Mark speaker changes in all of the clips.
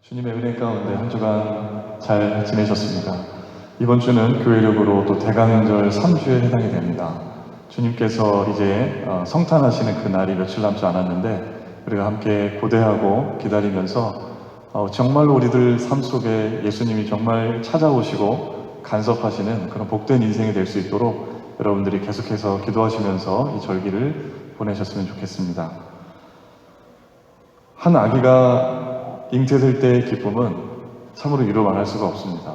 Speaker 1: 주님의 은혜 가운데 한 주간 잘 지내셨습니까? 이번 주는 교회력으로 또 대강절 3주에 해당이 됩니다. 주님께서 이제 성탄하시는 그 날이 며칠 남지 않았는데 우리가 함께 고대하고 기다리면서 정말로 우리들 삶 속에 예수님이 정말 찾아오시고 간섭하시는 그런 복된 인생이 될 수 있도록 여러분들이 계속해서 기도하시면서 이 절기를 보내셨으면 좋겠습니다. 한 아기가 잉태될 때의 기쁨은 참으로 이루 말할 수가 없습니다.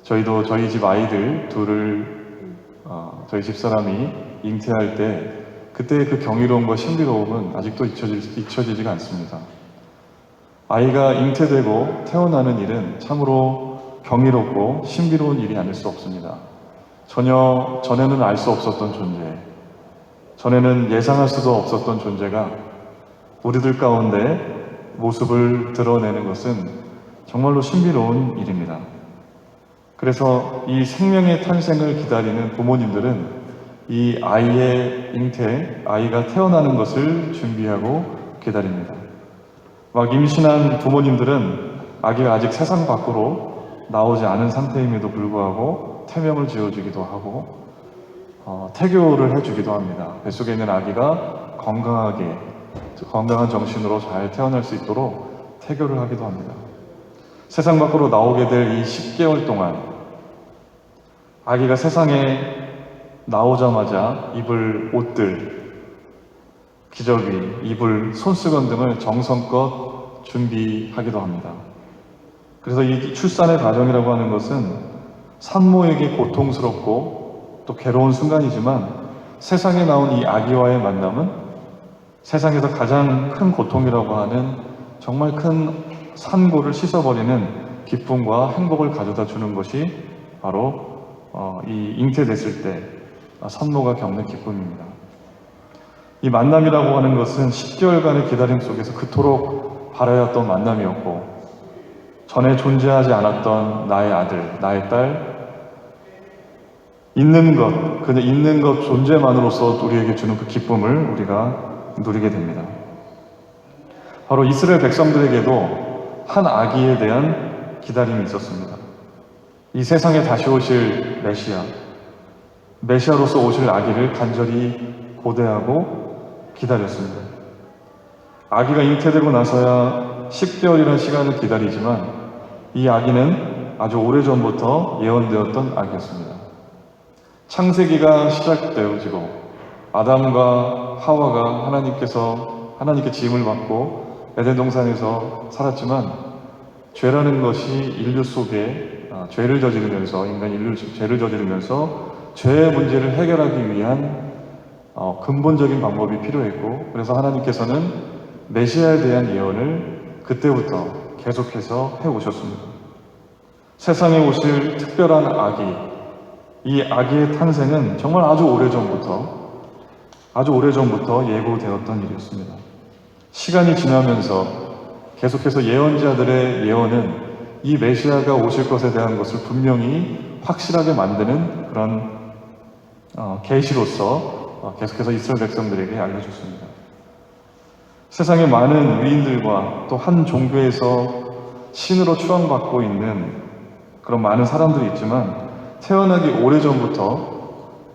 Speaker 1: 저희도 저희 집 아이들 둘을 저희 집사람이 잉태할 때 그때의 그 경이로움과 신비로움은 아직도 잊혀지지가 않습니다. 아이가 잉태되고 태어나는 일은 참으로 경이롭고 신비로운 일이 아닐 수 없습니다. 전혀 전에는 알 수 없었던 존재, 전에는 예상할 수도 없었던 존재가 우리들 가운데 모습을 드러내는 것은 정말로 신비로운 일입니다. 그래서 이 생명의 탄생을 기다리는 부모님들은 이 아이의 잉태, 아이가 태어나는 것을 준비하고 기다립니다. 막 임신한 부모님들은 아기가 아직 세상 밖으로 나오지 않은 상태임에도 불구하고 태명을 지어주기도 하고 태교를 해주기도 합니다. 뱃속에 있는 아기가 건강한 정신으로 잘 태어날 수 있도록 태교를 하기도 합니다. 세상 밖으로 나오게 될 이 10개월 동안 아기가 세상에 나오자마자 입을 옷들, 기저귀, 입을 손수건 등을 정성껏 준비하기도 합니다. 그래서 이 출산의 과정이라고 하는 것은 산모에게 고통스럽고 또 괴로운 순간이지만 세상에 나온 이 아기와의 만남은 세상에서 가장 큰 고통이라고 하는 정말 큰 산고를 씻어버리는 기쁨과 행복을 가져다 주는 것이 바로 이 잉태됐을 때 산모가 겪는 기쁨입니다. 이 만남이라고 하는 것은 10개월간의 기다림 속에서 그토록 바라였던 만남이었고 전에 존재하지 않았던 나의 아들, 나의 딸, 있는 것 존재만으로서 우리에게 주는 그 기쁨을 우리가 누리게 됩니다. 바로 이스라엘 백성들에게도 한 아기에 대한 기다림이 있었습니다. 이 세상에 다시 오실 메시아로서 오실 아기를 간절히 고대하고 기다렸습니다. 아기가 잉태되고 나서야 10개월이라는 시간을 기다리지만 이 아기는 아주 오래전부터 예언되었던 아기였습니다. 창세기가 시작되어지고 아담과 하와가 하나님께 지음을 받고 에덴 동산에서 살았지만 죄라는 것이 인류 속에 죄를 저지르면서 죄를 저지르면서 죄의 문제를 해결하기 위한 근본적인 방법이 필요했고 그래서 하나님께서는 메시아에 대한 예언을 그때부터 계속해서 해오셨습니다. 세상에 오실 특별한 아기, 이 아기의 탄생은 정말 아주 오래전부터 예고되었던 일이었습니다. 시간이 지나면서 계속해서 예언자들의 예언은 이 메시아가 오실 것에 대한 것을 분명히 확실하게 만드는 그런 계시로서 계속해서 이스라엘 백성들에게 알려줬습니다. 세상에 많은 위인들과 또 한 종교에서 신으로 추앙받고 있는 그런 많은 사람들이 있지만 태어나기 오래전부터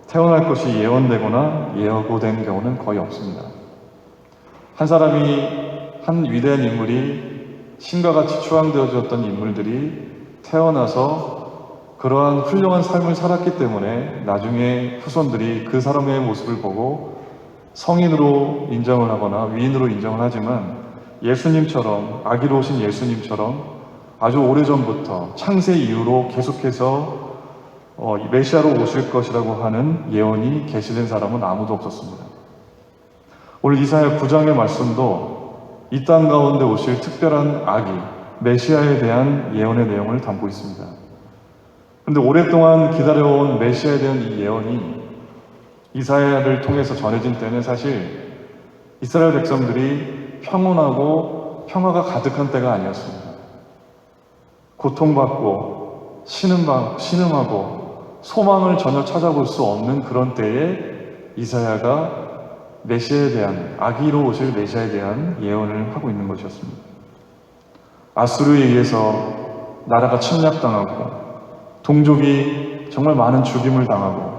Speaker 1: 태어날 것이 예언되거나 예고된 경우는 거의 없습니다. 한 위대한 인물이 신과 같이 추앙되어졌던 인물들이 태어나서 그러한 훌륭한 삶을 살았기 때문에 나중에 후손들이 그 사람의 모습을 보고 성인으로 인정을 하거나 위인으로 인정을 하지만 예수님처럼 아기로 오신 예수님처럼 아주 오래전부터 창세 이후로 계속해서 메시아로 오실 것이라고 하는 예언이 계시된 사람은 아무도 없었습니다. 오늘 이사야 9장의 말씀도 이 땅 가운데 오실 특별한 아기, 메시아에 대한 예언의 내용을 담고 있습니다. 그런데 오랫동안 기다려온 메시아에 대한 이 예언이 이사야를 통해서 전해진 때는 사실 이스라엘 백성들이 평온하고 평화가 가득한 때가 아니었습니다. 고통받고 신음하고 소망을 전혀 찾아볼 수 없는 그런 때에 이사야가 메시아에 대한 아기로 오실 메시아에 대한 예언을 하고 있는 것이었습니다. 아수르에 의해서 나라가 침략당하고 동족이 정말 많은 죽임을 당하고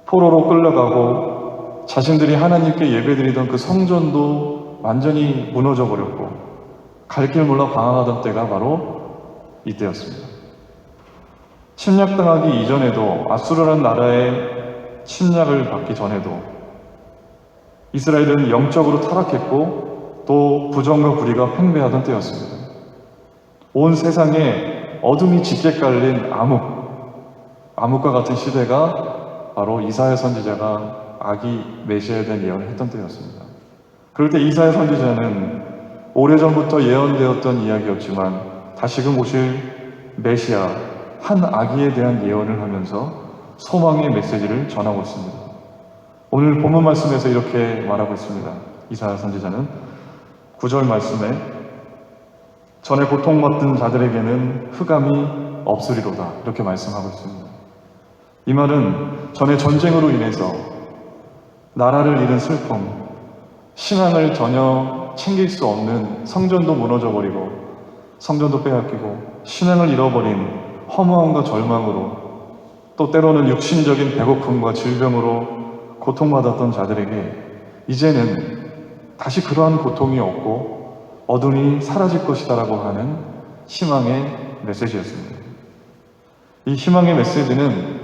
Speaker 1: 포로로 끌려가고 자신들이 하나님께 예배드리던 그 성전도 완전히 무너져 버렸고 갈 길 몰라 방황하던 때가 바로 이때였습니다. 침략당하기 이전에도 아수르라는 나라의 침략을 받기 전에도 이스라엘은 영적으로 타락했고 또 부정과 불의가 팽배하던 때였습니다. 온 세상에 어둠이 짙게 깔린 암흑과 같은 시대가 바로 이사야 선지자가 아기 메시아에 대한 예언을 했던 때였습니다. 그럴 때 이사야 선지자는 오래전부터 예언되었던 이야기였지만 다시금 오실 메시아 한 아기에 대한 예언을 하면서 소망의 메시지를 전하고 있습니다. 오늘 본문 말씀에서 이렇게 말하고 있습니다. 이사야 선지자는 9절 말씀에 전에 고통받던 자들에게는 흑암이 없으리로다 이렇게 말씀하고 있습니다. 이 말은 전에 전쟁으로 인해서 나라를 잃은 슬픔, 신앙을 전혀 챙길 수 없는 성전도 무너져버리고 성전도 빼앗기고 신앙을 잃어버린 허무함과 절망으로 또 때로는 육신적인 배고픔과 질병으로 고통받았던 자들에게 이제는 다시 그러한 고통이 없고 어둠이 사라질 것이다라고 하는 희망의 메시지였습니다. 이 희망의 메시지는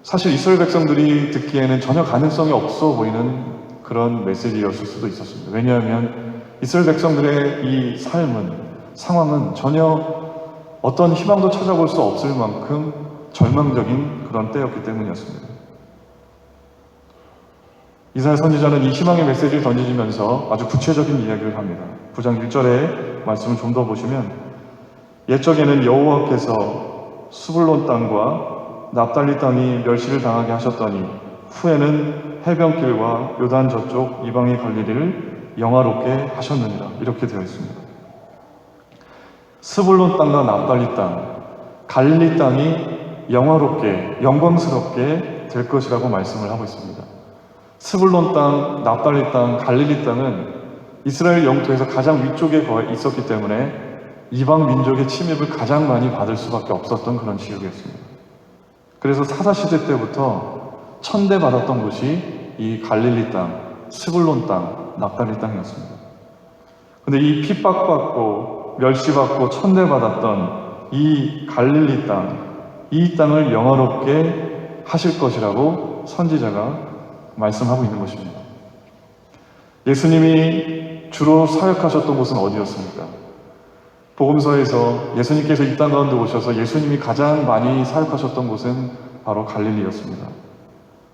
Speaker 1: 사실 이스라엘 백성들이 듣기에는 전혀 가능성이 없어 보이는 그런 메시지였을 수도 있었습니다. 왜냐하면 이스라엘 백성들의 이 상황은 전혀 어떤 희망도 찾아볼 수 없을 만큼 절망적인 그런 때였기 때문이었습니다. 이사야 선지자는 이 희망의 메시지를 던지면서 아주 구체적인 이야기를 합니다. 9장 1절의 말씀을 좀 더 보시면 옛적에는 여호와께서 수불론 땅과 납달리 땅이 멸시를 당하게 하셨더니 후에는 해변길과 요단 저쪽 이방의 갈릴리를 영화롭게 하셨느니라 이렇게 되어 있습니다. 스불론 땅과 납달리 땅, 갈릴리 땅이 영화롭게 영광스럽게 될 것이라고 말씀을 하고 있습니다. 스불론 땅, 납달리 땅, 갈릴리 땅은 이스라엘 영토에서 가장 위쪽에 있었기 때문에 이방 민족의 침입을 가장 많이 받을 수밖에 없었던 그런 지역이었습니다. 그래서 사사시대 때부터 천대받았던 곳이 이 갈릴리 땅, 스불론 땅, 납달리 땅이었습니다. 근데 이 핍박받고 멸시받고 천대받았던 이 갈릴리 땅, 이 땅을 영화롭게 하실 것이라고 선지자가 말씀하고 있는 것입니다. 예수님이 주로 사역하셨던 곳은 어디였습니까? 복음서에서 예수님께서 이 땅 가운데 오셔서 예수님이 가장 많이 사역하셨던 곳은 바로 갈릴리였습니다.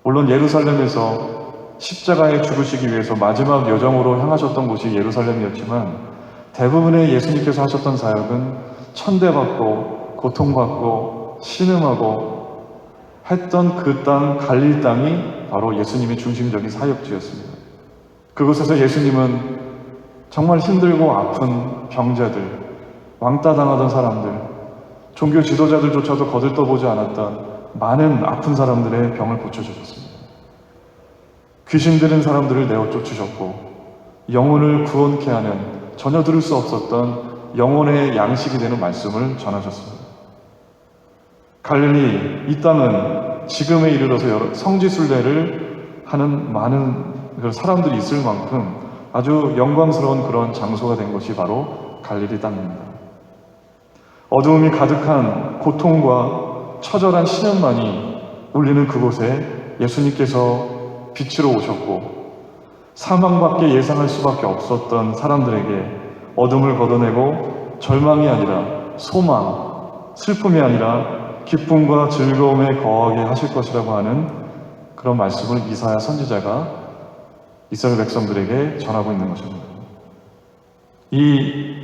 Speaker 1: 물론 예루살렘에서 십자가에 죽으시기 위해서 마지막 여정으로 향하셨던 곳이 예루살렘이었지만 대부분의 예수님께서 하셨던 사역은 천대받고 고통받고 신음하고 했던 그 땅 갈릴리 땅이 바로 예수님의 중심적인 사역지였습니다. 그곳에서 예수님은 정말 힘들고 아픈 병자들, 왕따 당하던 사람들, 종교 지도자들조차도 거들떠보지 않았던 많은 아픈 사람들의 병을 고쳐주셨습니다. 귀신 들은 사람들을 내어 쫓으셨고 영혼을 구원케 하는 전혀 들을 수 없었던 영혼의 양식이 되는 말씀을 전하셨습니다. 갈릴리 이 땅은 지금에 이르러서 여러 성지순례를 하는 많은 사람들이 있을 만큼 아주 영광스러운 그런 장소가 된 것이 바로 갈릴리 땅입니다. 어두움이 가득한 고통과 처절한 신음만이 울리는 그곳에 예수님께서 빛으로 오셨고 사망밖에 예상할 수밖에 없었던 사람들에게 어둠을 걷어내고 절망이 아니라 소망, 슬픔이 아니라 기쁨과 즐거움에 거하게 하실 것이라고 하는 그런 말씀을 이사야 선지자가 이스라엘 백성들에게 전하고 있는 것입니다. 이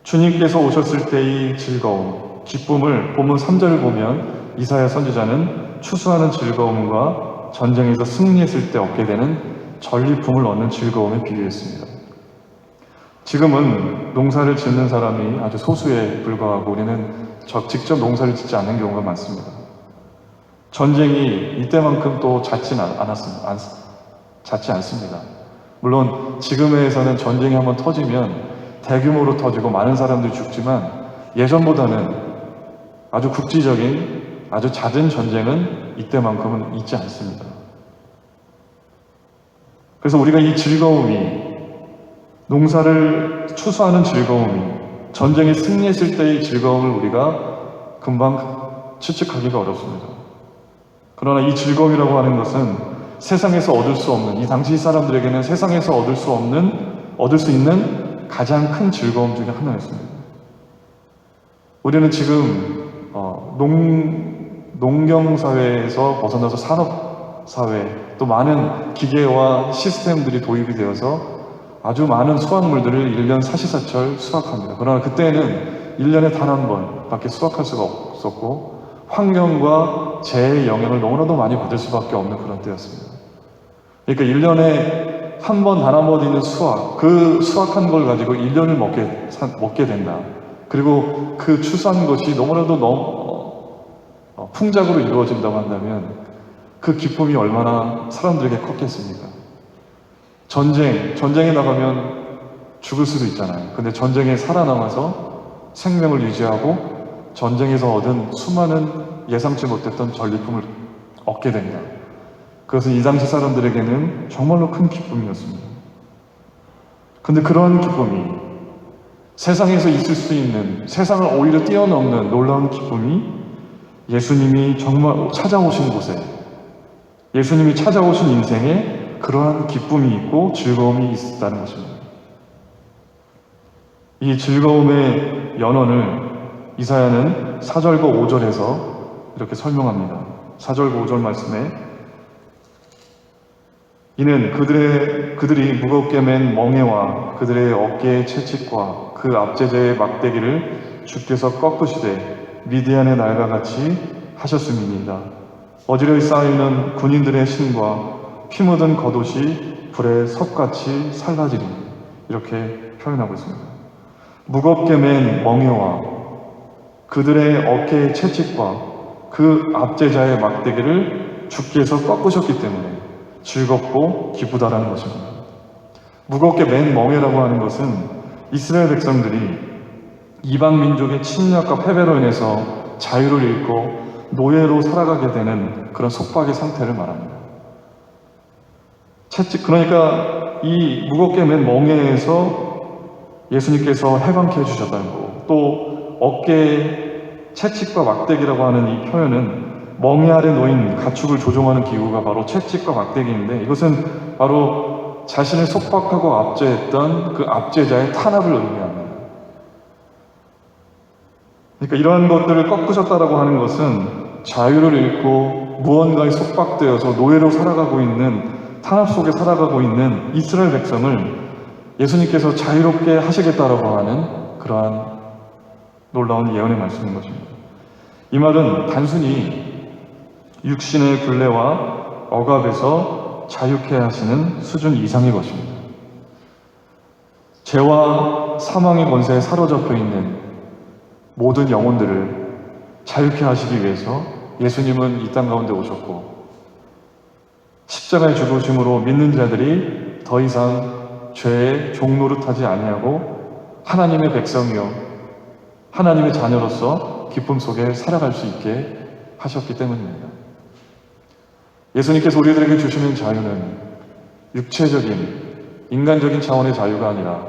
Speaker 1: 주님께서 오셨을 때의 즐거움, 기쁨을 본문 3절을 보면 이사야 선지자는 추수하는 즐거움과 전쟁에서 승리했을 때 얻게 되는 전리품을 얻는 즐거움에 비유했습니다. 지금은 농사를 짓는 사람이 아주 소수에 불과하고 우리는 직접 농사를 짓지 않는 경우가 많습니다. 전쟁이 이때만큼 또 잦지 않습니다. 물론 지금에서는 전쟁이 한번 터지면 대규모로 터지고 많은 사람들이 죽지만 예전보다는 아주 국지적인 아주 잦은 전쟁은 이때만큼은 있지 않습니다. 그래서 우리가 이 즐거움이, 농사를 추수하는 즐거움이, 전쟁에 승리했을 때의 즐거움을 우리가 금방 추측하기가 어렵습니다. 그러나 이 즐거움이라고 하는 것은 세상에서 얻을 수 없는, 이 당시 사람들에게는 세상에서 얻을 수 있는 가장 큰 즐거움 중에 하나였습니다. 우리는 지금 농경사회에서 벗어나서 산업사회, 또 많은 기계와 시스템들이 도입이 되어서 아주 많은 수확물들을 1년 사시사철 수확합니다. 그러나 그때는 1년에 단 한 번밖에 수확할 수가 없었고 환경과 재해의 영향을 너무나도 많이 받을 수밖에 없는 그런 때였습니다. 그러니까 1년에 단 한 번 있는 수확, 그 수확한 걸 가지고 1년을 먹게 된다. 그리고 그 추수한 것이 너무나도 풍작으로 이루어진다고 한다면 그 기쁨이 얼마나 사람들에게 컸겠습니까? 전쟁에 나가면 죽을 수도 있잖아요. 근데 전쟁에 살아남아서 생명을 유지하고 전쟁에서 얻은 수많은 예상치 못했던 전리품을 얻게 된다. 그것은 이 당시 사람들에게는 정말로 큰 기쁨이었습니다. 근데 그러한 기쁨이 세상에서 있을 수 있는, 세상을 오히려 뛰어넘는 놀라운 기쁨이 예수님이 정말 찾아오신 곳에, 예수님이 찾아오신 인생에 그러한 기쁨이 있고 즐거움이 있었다는 것입니다. 이 즐거움의 연원을 이사야는 4절과 5절에서 이렇게 설명합니다. 4절과 5절 말씀에 이는 그들이 무겁게 맨 멍에와 그들의 어깨의 채찍과 그 압제자의 막대기를 주께서 꺾으시되 미디안의 날과 같이 하셨음이니이다. 어지러이 쌓이는 군인들의 신과 피 묻은 겉옷이 불에 석같이 살라지리. 이렇게 표현하고 있습니다. 무겁게 맨 멍에와 그들의 어깨의 채찍과 그 압제자의 막대기를 주께서 꺾으셨기 때문에 즐겁고 기쁘다라는 것입니다. 무겁게 맨 멍에라고 하는 것은 이스라엘 백성들이 이방 민족의 침략과 패배로 인해서 자유를 잃고 노예로 살아가게 되는 그런 속박의 상태를 말합니다. 그러니까 이 무겁게 맨 멍에에서 예수님께서 해방케 해주셨다는 거고, 또 어깨에 채찍과 막대기라고 하는 이 표현은 멍에 아래 놓인 가축을 조종하는 기구가 바로 채찍과 막대기인데, 이것은 바로 자신을 속박하고 압제했던 그 압제자의 탄압을 의미합니다. 그러니까 이러한 것들을 꺾으셨다라고 하는 것은 자유를 잃고 무언가에 속박되어서 노예로 살아가고 있는, 탄압 속에 살아가고 있는 이스라엘 백성을 예수님께서 자유롭게 하시겠다라고 하는 그러한 놀라운 예언의 말씀인 것입니다. 이 말은 단순히 육신의 굴레와 억압에서 자유케 하시는 수준 이상의 것입니다. 죄와 사망의 권세에 사로잡혀 있는 모든 영혼들을 자유케 하시기 위해서 예수님은 이 땅 가운데 오셨고, 십자가의 죽으심으로 믿는 자들이 더 이상 죄의 종노릇하지 아니하고 하나님의 백성이요 하나님의 자녀로서 기쁨 속에 살아갈 수 있게 하셨기 때문입니다. 예수님께서 우리들에게 주시는 자유는 육체적인, 인간적인 차원의 자유가 아니라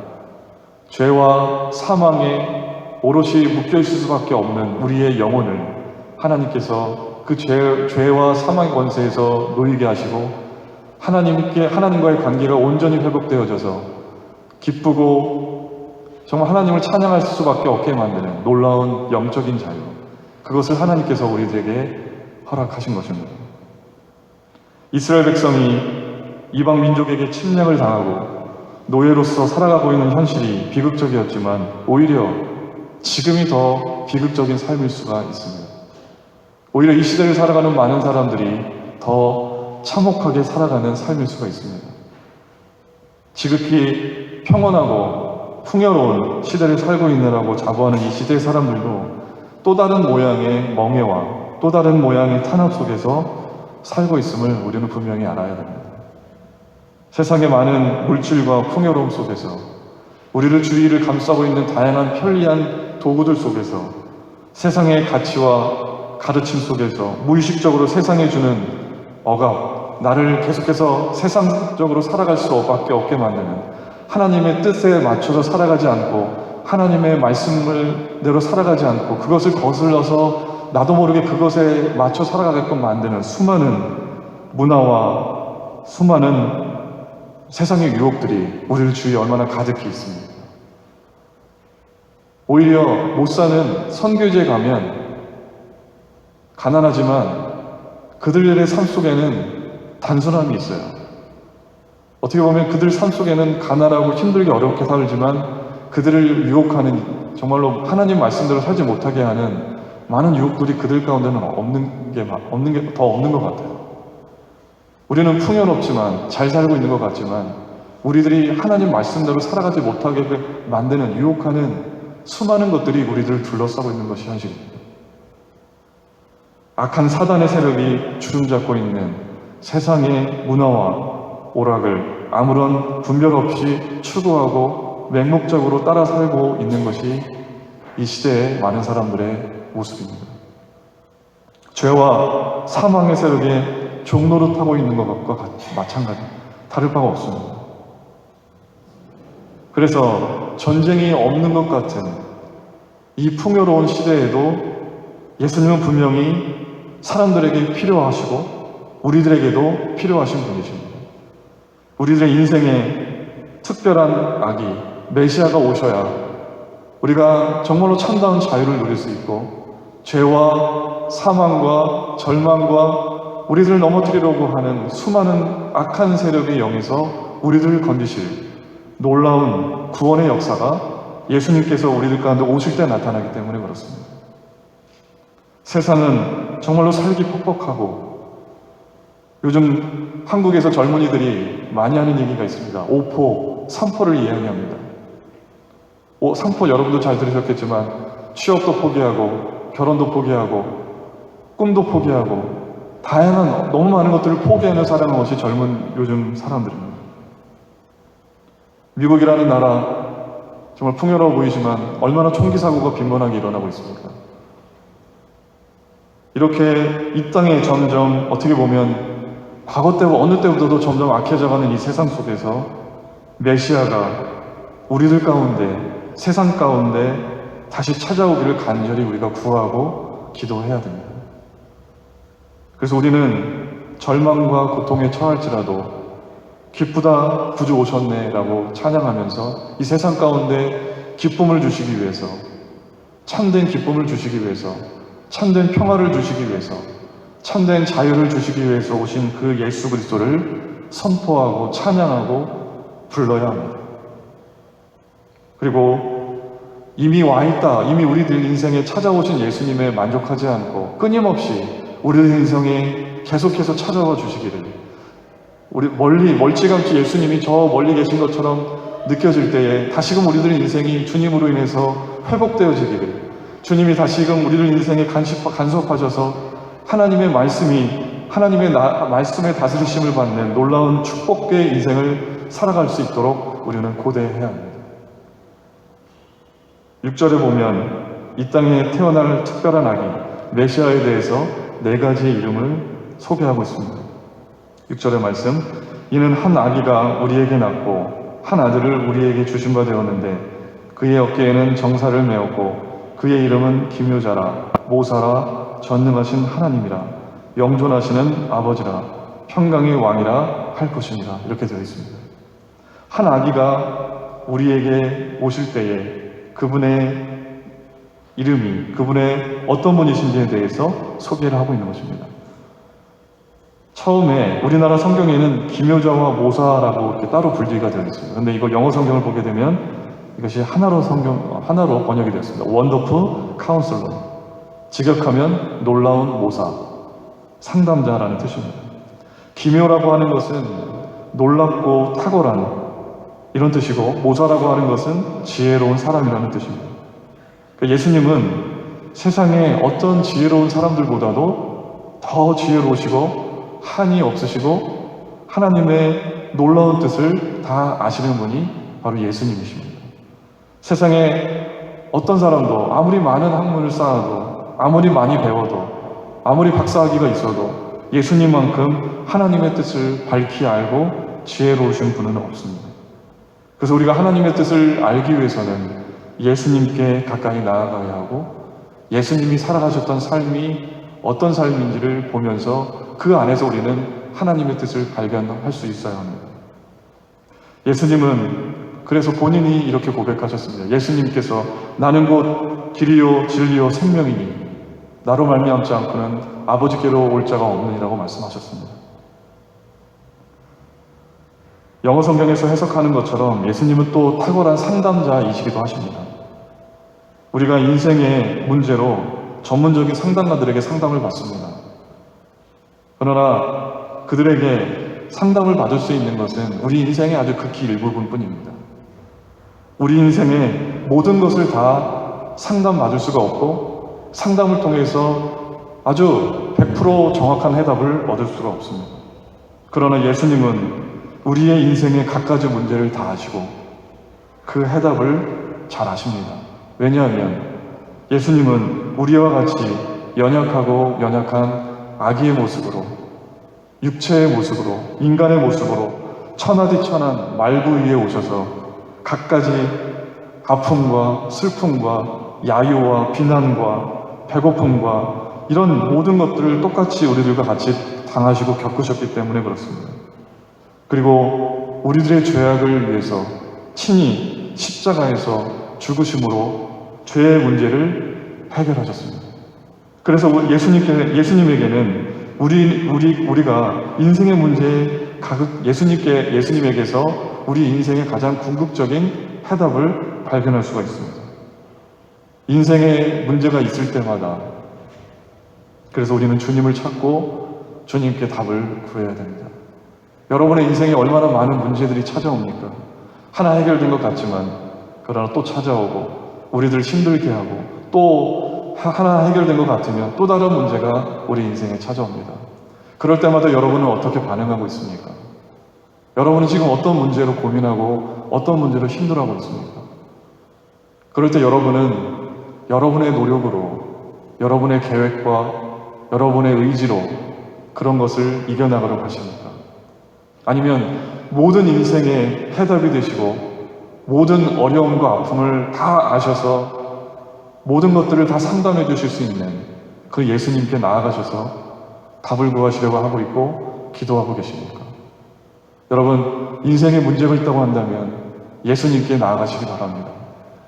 Speaker 1: 죄와 사망에 오롯이 묶여있을 수밖에 없는 우리의 영혼을 하나님께서 그 죄와 사망의 권세에서 놓이게 하시고 하나님과의 관계가 온전히 회복되어져서 기쁘고 정말 하나님을 찬양할 수밖에 없게 만드는 놀라운 영적인 자유, 그것을 하나님께서 우리들에게 허락하신 것입니다. 이스라엘 백성이 이방 민족에게 침략을 당하고 노예로서 살아가고 있는 현실이 비극적이었지만 오히려 지금이 더 비극적인 삶일 수가 있습니다. 오히려 이 시대를 살아가는 많은 사람들이 더 참혹하게 살아가는 삶일 수가 있습니다. 지극히 평온하고 풍요로운 시대를 살고 있느라고 자부하는 이 시대의 사람들도 또 다른 모양의 멍에와 또 다른 모양의 탄압 속에서 살고 있음을 우리는 분명히 알아야 됩니다. 세상의 많은 물질과 풍요로움 속에서 우리를 주위를 감싸고 있는 다양한 편리한 도구들 속에서, 세상의 가치와 가르침 속에서 무의식적으로 세상에 주는 억압, 나를 계속해서 세상적으로 살아갈 수밖에 없게 만드는, 하나님의 뜻에 맞춰서 살아가지 않고 하나님의 말씀을 대로 살아가지 않고 그것을 거슬러서 나도 모르게 그것에 맞춰 살아가게끔 만드는 수많은 문화와 수많은 세상의 유혹들이 우리를 주위에 얼마나 가득히 있습니다. 오히려 못 사는 선교지에 가면 가난하지만 그들의 삶 속에는 단순함이 있어요. 어떻게 보면 그들 삶 속에는 가난하고 힘들게 어렵게 살지만 그들을 유혹하는, 정말로 하나님 말씀대로 살지 못하게 하는 많은 유혹들이 그들 가운데는 없는 게 더 없는 것 같아요. 우리는 풍요롭지만 잘 살고 있는 것 같지만 우리들이 하나님 말씀대로 살아가지 못하게 만드는, 유혹하는 수많은 것들이 우리들을 둘러싸고 있는 것이 현실입니다. 악한 사단의 세력이 주름잡고 있는 세상의 문화와 오락을 아무런 분별 없이 추구하고 맹목적으로 따라 살고 있는 것이 이 시대의 많은 사람들의 모습입니다. 죄와 사망의 세력에 종노릇하고 있는 것과 마찬가지, 다를 바가 없습니다. 그래서 전쟁이 없는 것 같은 이 풍요로운 시대에도 예수님은 분명히 사람들에게 필요하시고 우리들에게도 필요하신 분이십니다. 우리들의 인생에 특별한 아기, 메시아가 오셔야 우리가 정말로 참다운 자유를 누릴 수 있고, 죄와 사망과 절망과 우리들을 넘어뜨리려고 하는 수많은 악한 세력의 영에서 우리들을 건지실 놀라운 구원의 역사가 예수님께서 우리들 가운데 오실 때 나타나기 때문에 그렇습니다. 세상은 정말로 살기 퍽퍽하고, 요즘 한국에서 젊은이들이 많이 하는 얘기가 있습니다. 5포, 3포를 이야기합니다. 3포 여러분도 잘 들으셨겠지만 취업도 포기하고 결혼도 포기하고 꿈도 포기하고 다양한 너무 많은 것들을 포기하며 살아가는 것이 젊은 요즘 사람들입니다. 미국이라는 나라 정말 풍요로워 보이지만 얼마나 총기 사고가 빈번하게 일어나고 있습니까? 이렇게 이 땅에 점점 어떻게 보면 과거 때와 어느 때보다도 점점 악해져가는 이 세상 속에서 메시아가 우리들 가운데, 세상 가운데 다시 찾아오기를 간절히 우리가 구하고 기도해야 됩니다. 그래서 우리는 절망과 고통에 처할지라도 기쁘다 구주 오셨네 라고 찬양하면서 이 세상 가운데 기쁨을 주시기 위해서, 참된 기쁨을 주시기 위해서, 참된 평화를 주시기 위해서, 참된 자유를 주시기 위해서 오신 그 예수 그리스도를 선포하고 찬양하고 불러야 합니다. 그리고 이미 와있다, 이미 우리들 인생에 찾아오신 예수님에 만족하지 않고 끊임없이 우리들 인생에 계속해서 찾아와 주시기를, 우리 멀찌감치 예수님이 저 멀리 계신 것처럼 느껴질 때에 다시금 우리들 인생이 주님으로 인해서 회복되어지기를, 주님이 다시금 우리들 인생에 간섭하셔서 하나님의 말씀이, 하나님의 말씀의 다스리심을 받는 놀라운 축복의 인생을 살아갈 수 있도록 우리는 고대해야 합니다. 6절에 보면 이 땅에 태어날 특별한 아기 메시아에 대해서 4가지의 이름을 소개하고 있습니다. 6절의 말씀, 이는 한 아기가 우리에게 낳고 한 아들을 우리에게 주신 바 되었는데 그의 어깨에는 정사를 메었고 그의 이름은 기묘자라, 모사라, 전능하신 하나님이라, 영존하시는 아버지라, 평강의 왕이라 할 것입니다. 이렇게 되어 있습니다. 한 아기가 우리에게 오실 때에 그분의 이름이, 그분의 어떤 분이신지에 대해서 소개를 하고 있는 것입니다. 처음에 우리나라 성경에는 기묘자와 모사라고 이렇게 따로 분리가 되어 있습니다. 그런데 이거 영어 성경을 보게 되면 이것이 하나로 번역이 되었습니다. 원더풀 카운슬러. 직역하면 놀라운 모사, 상담자라는 뜻입니다. 기묘라고 하는 것은 놀랍고 탁월한 이런 뜻이고, 모사라고 하는 것은 지혜로운 사람이라는 뜻입니다. 그러니까 예수님은 세상에 어떤 지혜로운 사람들보다도 더 지혜로우시고 한이 없으시고 하나님의 놀라운 뜻을 다 아시는 분이 바로 예수님이십니다. 세상에 어떤 사람도 아무리 많은 학문을 쌓아도, 아무리 많이 배워도, 아무리 박사학위가 있어도 예수님만큼 하나님의 뜻을 밝히 알고 지혜로우신 분은 없습니다. 그래서 우리가 하나님의 뜻을 알기 위해서는 예수님께 가까이 나아가야 하고, 예수님이 살아가셨던 삶이 어떤 삶인지를 보면서 그 안에서 우리는 하나님의 뜻을 발견할 수 있어야 합니다. 예수님은 그래서 본인이 이렇게 고백하셨습니다. 예수님께서 나는 곧 길이요 진리요 생명이니 나로 말미암지 않고는 아버지께로 올 자가 없느니라고 말씀하셨습니다. 영어 성경에서 해석하는 것처럼 예수님은 또 탁월한 상담자이시기도 하십니다. 우리가 인생의 문제로 전문적인 상담가들에게 상담을 받습니다. 그러나 그들에게 상담을 받을 수 있는 것은 우리 인생의 아주 극히 일부분뿐입니다. 우리 인생의 모든 것을 다 상담받을 수가 없고, 상담을 통해서 아주 100% 정확한 해답을 얻을 수가 없습니다. 그러나 예수님은 우리의 인생의 갖가지 문제를 다 아시고 그 해답을 잘 아십니다. 왜냐하면 예수님은 우리와 같이 연약한 아기의 모습으로, 육체의 모습으로, 인간의 모습으로 천하디천한 말구 위에 오셔서 갖가지 아픔과 슬픔과 야유와 비난과 배고픔과 이런 모든 것들을 똑같이 우리들과 같이 당하시고 겪으셨기 때문에 그렇습니다. 그리고 우리들의 죄악을 위해서 친히 십자가에서 죽으심으로 죄의 문제를 해결하셨습니다. 그래서 예수님에게는 우리가 인생의 문제에 예수님에게서 우리 인생의 가장 궁극적인 해답을 발견할 수가 있습니다. 인생의 문제가 있을 때마다 그래서 우리는 주님을 찾고 주님께 답을 구해야 됩니다. 여러분의 인생에 얼마나 많은 문제들이 찾아옵니까? 하나 해결된 것 같지만 그러나 또 찾아오고 우리들 힘들게 하고 또 하나 해결된 것 같으면 또 다른 문제가 우리 인생에 찾아옵니다. 그럴 때마다 여러분은 어떻게 반응하고 있습니까? 여러분은 지금 어떤 문제로 고민하고 어떤 문제로 힘들어하고 있습니까? 그럴 때 여러분은 여러분의 노력으로, 여러분의 계획과 여러분의 의지로 그런 것을 이겨나가려고 하십니까? 아니면 모든 인생의 해답이 되시고 모든 어려움과 아픔을 다 아셔서 모든 것들을 다 상담해 주실 수 있는 그 예수님께 나아가셔서 답을 구하시려고 하고 있고 기도하고 계십니까? 여러분, 인생에 문제가 있다고 한다면 예수님께 나아가시기 바랍니다.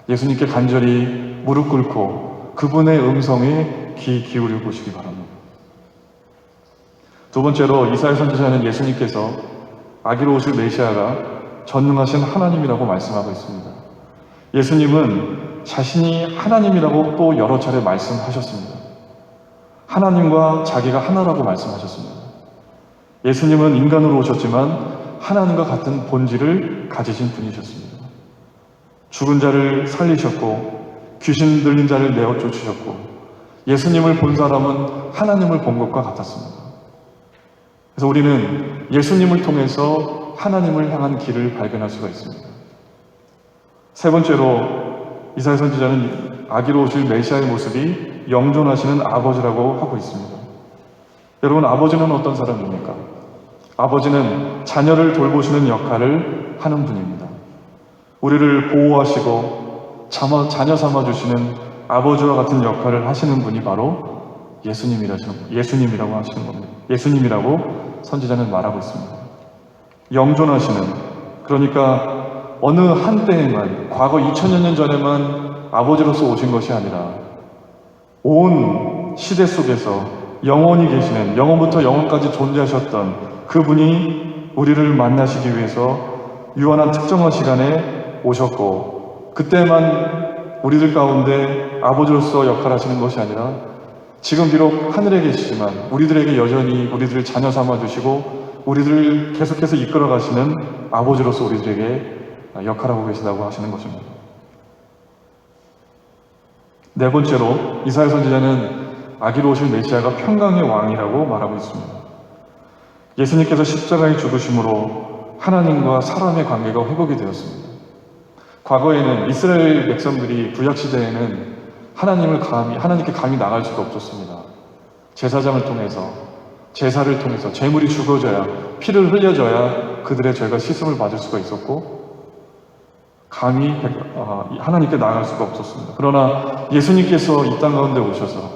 Speaker 1: 예수님께 간절히 무릎 꿇고 그분의 음성에 귀 기울여 보시기 바랍니다. 두 번째로 이사야 선지자는 예수님께서 아기로 오실 메시아가 전능하신 하나님이라고 말씀하고 있습니다. 예수님은 자신이 하나님이라고 또 여러 차례 말씀하셨습니다. 하나님과 자기가 하나라고 말씀하셨습니다. 예수님은 인간으로 오셨지만 하나님과 같은 본질을 가지신 분이셨습니다. 죽은 자를 살리셨고 귀신 들린 자를 내어 쫓으셨고 예수님을 본 사람은 하나님을 본 것과 같았습니다. 그래서 우리는 예수님을 통해서 하나님을 향한 길을 발견할 수가 있습니다. 세 번째로 이사야 선지자는 아기로 오실 메시아의 모습이 영존하시는 아버지라고 하고 있습니다. 여러분, 아버지는 어떤 사람입니까? 아버지는 자녀를 돌보시는 역할을 하는 분입니다. 우리를 보호하시고 자녀 삼아주시는 아버지와 같은 역할을 하시는 분이 바로 예수님이라고 하시는 겁니다. 예수님이라고 선지자는 말하고 있습니다. 영존하시는, 그러니까 어느 한때에만, 과거 2000여 년 전에만 아버지로서 오신 것이 아니라 온 시대 속에서 영원히 계시는, 영원부터 영원까지 존재하셨던 그분이 우리를 만나시기 위해서 유한한 특정한 시간에 오셨고, 그때만 우리들 가운데 아버지로서 역할하시는 것이 아니라 지금 비록 하늘에 계시지만 우리들에게 여전히 우리들을 자녀 삼아주시고 우리들을 계속해서 이끌어 가시는 아버지로서 우리들에게 역할하고 계시다고 하시는 것입니다. 네 번째로 이사야 선지자는 아기로 오실 메시아가 평강의 왕이라고 말하고 있습니다. 예수님께서 십자가에 죽으심으로 하나님과 사람의 관계가 회복이 되었습니다. 과거에는 이스라엘 백성들이 구약시대에는 하나님께 감히 나갈 수가 없었습니다. 제사장을 통해서, 제사를 통해서 제물이 죽어져야, 피를 흘려져야 그들의 죄가 씻음을 받을 수가 있었고 감히 하나님께 나아갈 수가 없었습니다. 그러나 예수님께서 이 땅 가운데 오셔서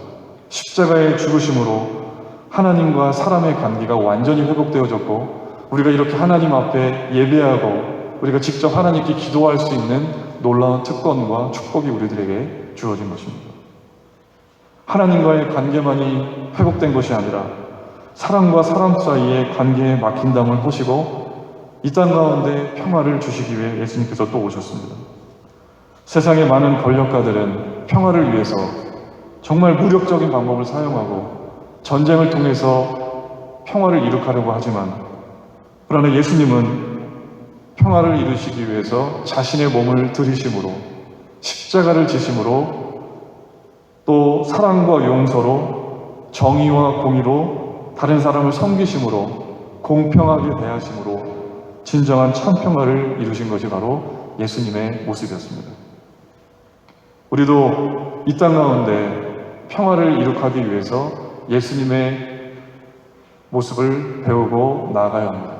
Speaker 1: 십자가의 죽으심으로 하나님과 사람의 관계가 완전히 회복되어졌고 우리가 이렇게 하나님 앞에 예배하고 우리가 직접 하나님께 기도할 수 있는 놀라운 특권과 축복이 우리들에게 주어진 것입니다. 하나님과의 관계만이 회복된 것이 아니라 사람과 사람 사이의 관계에 막힌담을 호시고 이 땅 가운데 평화를 주시기 위해 예수님께서 또 오셨습니다. 세상의 많은 권력가들은 평화를 위해서 정말 무력적인 방법을 사용하고 전쟁을 통해서 평화를 이룩하려고 하지만 그러나 예수님은 평화를 이루시기 위해서 자신의 몸을 들이심으로 십자가를 지심으로 또 사랑과 용서로 정의와 공의로 다른 사람을 섬기심으로 공평하게 대하심으로 진정한 참평화를 이루신 것이 바로 예수님의 모습이었습니다. 우리도 이 땅 가운데 평화를 이룩하기 위해서 예수님의 모습을 배우고 나아가야 합니다.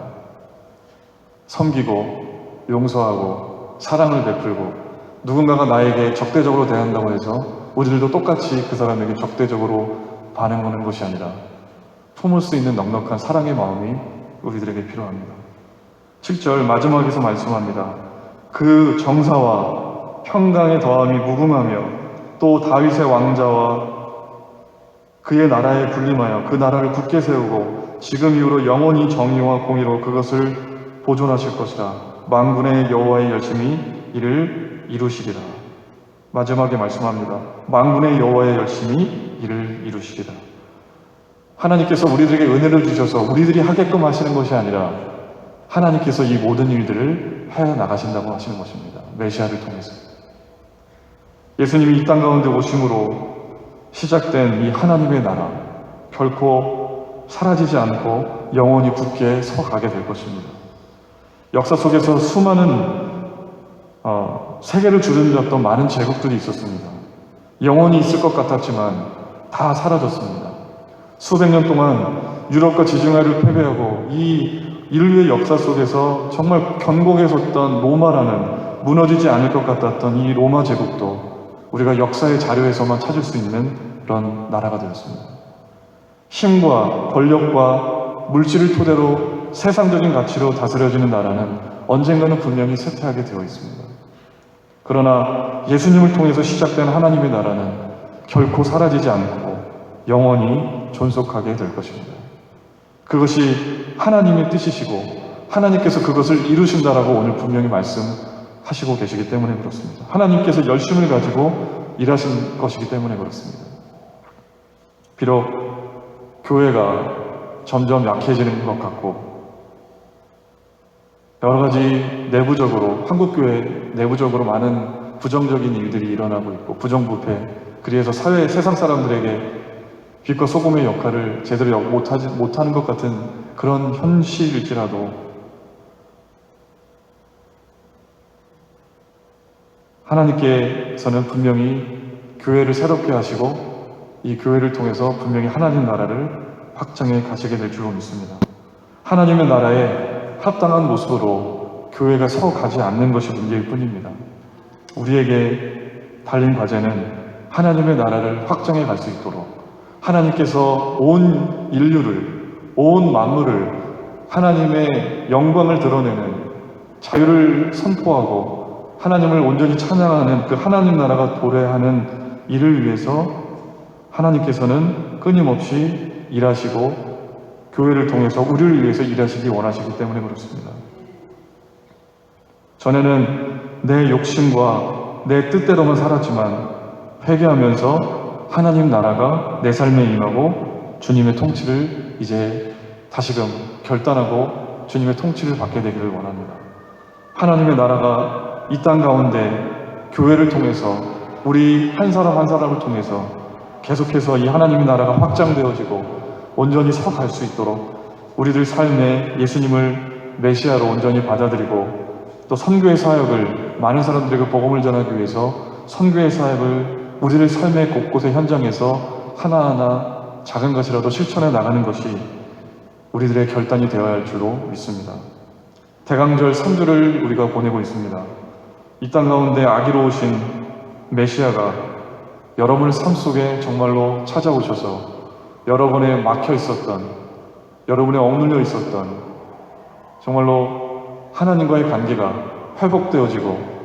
Speaker 1: 섬기고 용서하고 사랑을 베풀고 누군가가 나에게 적대적으로 대한다고 해서 우리들도 똑같이 그 사람에게 적대적으로 반응하는 것이 아니라 품을 수 있는 넉넉한 사랑의 마음이 우리들에게 필요합니다. 7절 마지막에서 말씀합니다. 그 정사와 평강의 더함이 무궁하며 또 다윗의 왕자와 그의 나라에 군림하여 그 나라를 굳게 세우고 지금 이후로 영원히 정의와 공의로 그것을 보존하실 것이라. 만군의 여호와의 열심히 이를 이루시리라. 마지막에 말씀합니다. 만군의 여호와의 열심히 이를 이루시리라. 하나님께서 우리들에게 은혜를 주셔서 우리들이 하게끔 하시는 것이 아니라 하나님께서 이 모든 일들을 해 나가신다고 하시는 것입니다. 메시아를 통해서. 예수님이 이 땅 가운데 오심으로 시작된 이 하나님의 나라 결코 사라지지 않고 영원히 굳게 서가게 될 것입니다. 역사 속에서 수많은 세계를 주름잡던 많은 제국들이 있었습니다. 영원히 있을 것 같았지만 다 사라졌습니다. 수백 년 동안 유럽과 지중해를 패배하고 이 인류의 역사 속에서 정말 견고하게 섰던 로마라는 무너지지 않을 것 같았던 이 로마 제국도 우리가 역사의 자료에서만 찾을 수 있는 그런 나라가 되었습니다. 힘과 권력과 물질을 토대로 세상적인 가치로 다스려지는 나라는 언젠가는 분명히 쇠퇴하게 되어 있습니다. 그러나 예수님을 통해서 시작된 하나님의 나라는 결코 사라지지 않고 영원히 존속하게 될 것입니다. 그것이 하나님의 뜻이시고 하나님께서 그것을 이루신다라고 오늘 분명히 말씀하시고 계시기 때문에 그렇습니다. 하나님께서 열심을 가지고 일하신 것이기 때문에 그렇습니다. 비록 교회가 점점 약해지는 것 같고 여러 가지 내부적으로 한국교회 내부적으로 많은 부정적인 일들이 일어나고 있고 부정부패 그래서 세상 사람들에게 빛과 소금의 역할을 제대로 못하는 것 같은 그런 현실일지라도 하나님께서는 분명히 교회를 새롭게 하시고 이 교회를 통해서 분명히 하나님 나라를 확장해 가시게 될 줄로 믿습니다. 하나님의 나라에 합당한 모습으로 교회가 서가지 않는 것이 문제일 뿐입니다. 우리에게 달린 과제는 하나님의 나라를 확장해 갈 수 있도록 하나님께서 온 인류를, 온 만물을 하나님의 영광을 드러내는 자유를 선포하고 하나님을 온전히 찬양하는 그 하나님 나라가 도래하는 일을 위해서 하나님께서는 끊임없이 일하시고 교회를 통해서 우리를 위해서 일하시기 원하시기 때문에 그렇습니다. 전에는 내 욕심과 내 뜻대로만 살았지만 회개하면서 하나님 나라가 내 삶에 임하고 주님의 통치를 이제 다시금 결단하고 주님의 통치를 받게 되기를 원합니다. 하나님의 나라가 이 땅 가운데 교회를 통해서 우리 한 사람 한 사람을 통해서 계속해서 이 하나님의 나라가 확장되어지고 온전히 서갈 수 있도록 우리들 삶에 예수님을 메시아로 온전히 받아들이고 또 선교의 사역을 많은 사람들에게 복음을 전하기 위해서 선교의 사역을 우리의 삶의 곳곳의 현장에서 하나하나 작은 것이라도 실천해 나가는 것이 우리들의 결단이 되어야 할 줄로 믿습니다. 대강절 3주를 우리가 보내고 있습니다. 이 땅 가운데 아기로 오신 메시아가 여러분의 삶 속에 정말로 찾아오셔서 여러분의 막혀 있었던, 여러분의 억눌려 있었던 정말로 하나님과의 관계가 회복되어지고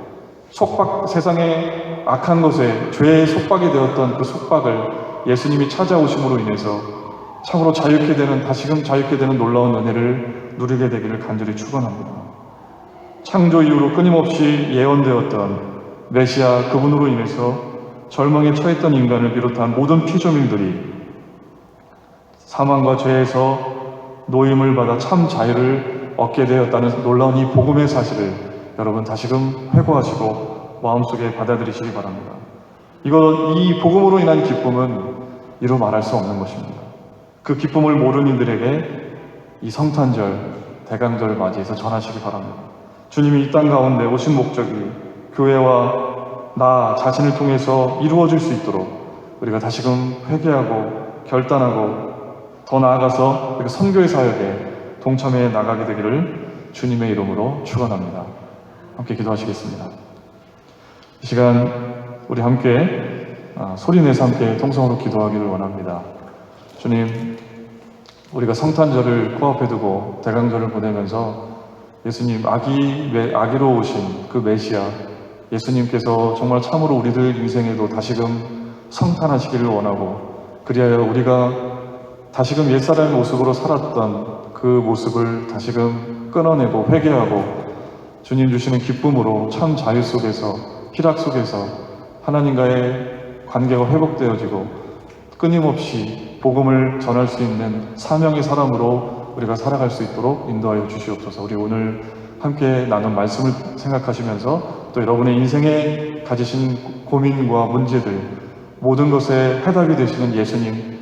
Speaker 1: 세상의 악한 것에 죄의 속박이 되었던 그 속박을 예수님이 찾아오심으로 인해서 참으로 자유케 되는, 다시금 자유케 되는 놀라운 은혜를 누리게 되기를 간절히 축원합니다. 창조 이후로 끊임없이 예언되었던 메시아 그분으로 인해서 절망에 처했던 인간을 비롯한 모든 피조민들이 사망과 죄에서 노임을 받아 참 자유를 얻게 되었다는 놀라운 이 복음의 사실을 여러분 다시금 회고하시고 마음속에 받아들이시기 바랍니다. 이 복음으로 인한 기쁨은 이루 말할 수 없는 것입니다. 그 기쁨을 모르는 이들에게 이 성탄절, 대강절을 맞이해서 전하시기 바랍니다. 주님이 이 땅 가운데 오신 목적이 교회와 나 자신을 통해서 이루어질 수 있도록 우리가 다시금 회개하고 결단하고 더 나아가서 선교의 사역에 동참해 나가게 되기를 주님의 이름으로 축원합니다. 함께 기도하시겠습니다. 이 시간 우리 함께 소리내서 함께 통성으로 기도하기를 원합니다. 주님, 우리가 성탄절을 코앞에 두고 대강절을 보내면서 예수님 아기로 오신 그 메시아 예수님께서 정말 참으로 우리들 인생에도 다시금 성탄하시기를 원하고, 그리하여 우리가 다시금 옛사람의 모습으로 살았던 그 모습을 다시금 끊어내고 회개하고 주님 주시는 기쁨으로 참 자유 속에서, 희락 속에서 하나님과의 관계가 회복되어지고 끊임없이 복음을 전할 수 있는 사명의 사람으로 우리가 살아갈 수 있도록 인도하여 주시옵소서. 우리 오늘 함께 나눈 말씀을 생각하시면서 또 여러분의 인생에 가지신 고민과 문제들, 모든 것에 해답이 되시는 예수님,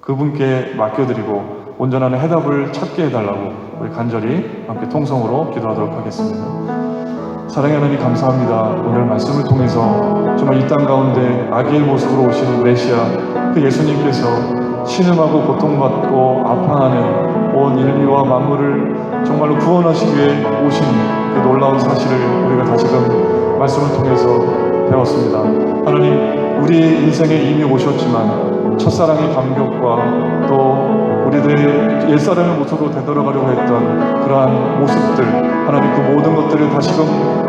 Speaker 1: 그분께 맡겨드리고 온전한 해답을 찾게 해달라고 우리 간절히 함께 통성으로 기도하도록 하겠습니다. 사랑의 하나님, 감사합니다. 오늘 말씀을 통해서 정말 이 땅 가운데 아기의 모습으로 오시는 메시아 그 예수님께서 신음하고 고통받고 아파하는 온 인류와 만물을 정말로 구원하시기 위해 오신 그 놀라운 사실을 우리가 다시금 말씀을 통해서 배웠습니다. 하나님, 우리의 인생에 이미 오셨지만 첫사랑의 감격과 또 우리들의 옛사람의 모습으로 되돌아가려고 했던 그러한 모습들, 하나님 그 모든 것들을 다시금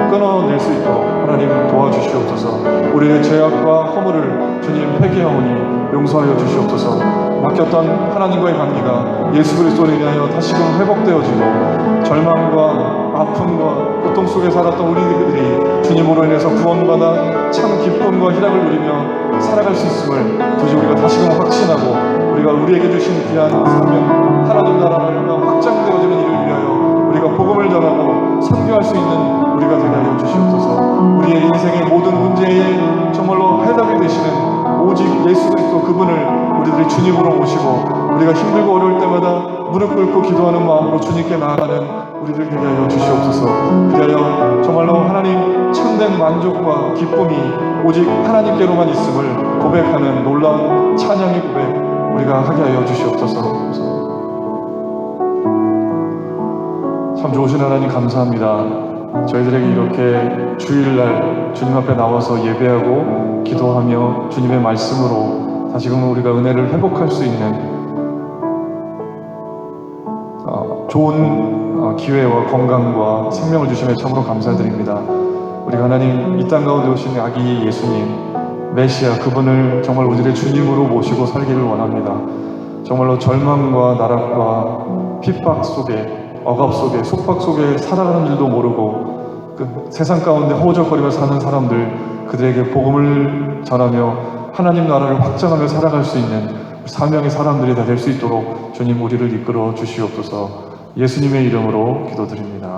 Speaker 1: 끊어낼 수 있도록 하나님 도와주시옵소서. 우리의 죄악과 허물을 주님 회개하오니 용서하여 주시옵소서. 막혔던 하나님과의 관계가 예수 그리스도로 인하여 다시금 회복되어지고 절망과 아픔과 고통 속에 살았던 우리들이 주님으로 인해서 구원받아 참 기쁨과 희락을 누리며 살아갈 수 있음을 도저히 우리가 다시금 확신하고, 우리가 우리에게 주신 귀한 사명, 하나님 나라가 확장되어지는 일을 위하여 우리가 복음을 전하고 선교할 수 있는 우리가 되게 하여 주시옵소서. 우리의 인생의 모든 문제에 정말로 해답이 되시는 오직 예수 그리스도 그분을 우리들이 주님으로 모시고 우리가 힘들고 어려울 때마다 무릎 꿇고 기도하는 마음으로 주님께 나아가는 우리들 되게 하여 주시옵소서. 그리하여 정말로 하나님 참된 만족과 기쁨이 오직 하나님께로만 있음을 고백하는 놀라운 찬양의 고백 우리가 하게 하여 주시옵소서. 참 좋으신 하나님, 감사합니다. 저희들에게 이렇게 주일날 주님 앞에 나와서 예배하고 기도하며 주님의 말씀으로 다시금 우리가 은혜를 회복할 수 있는 좋은 기회와 건강과 생명을 주심에 참으로 감사드립니다. 우리 하나님, 이 땅 가운데 오신 아기 예수님 메시아 그분을 정말 우리의 주님으로 모시고 살기를 원합니다. 정말로 절망과 나락과 핍박 속에, 억압 속에, 속박 속에 살아가는 줄도 모르고 그 세상 가운데 허우적거리며 사는 사람들, 그들에게 복음을 전하며 하나님 나라를 확장하며 살아갈 수 있는 사명의 사람들이 다 될 수 있도록 주님 우리를 이끌어 주시옵소서. 예수님의 이름으로 기도드립니다.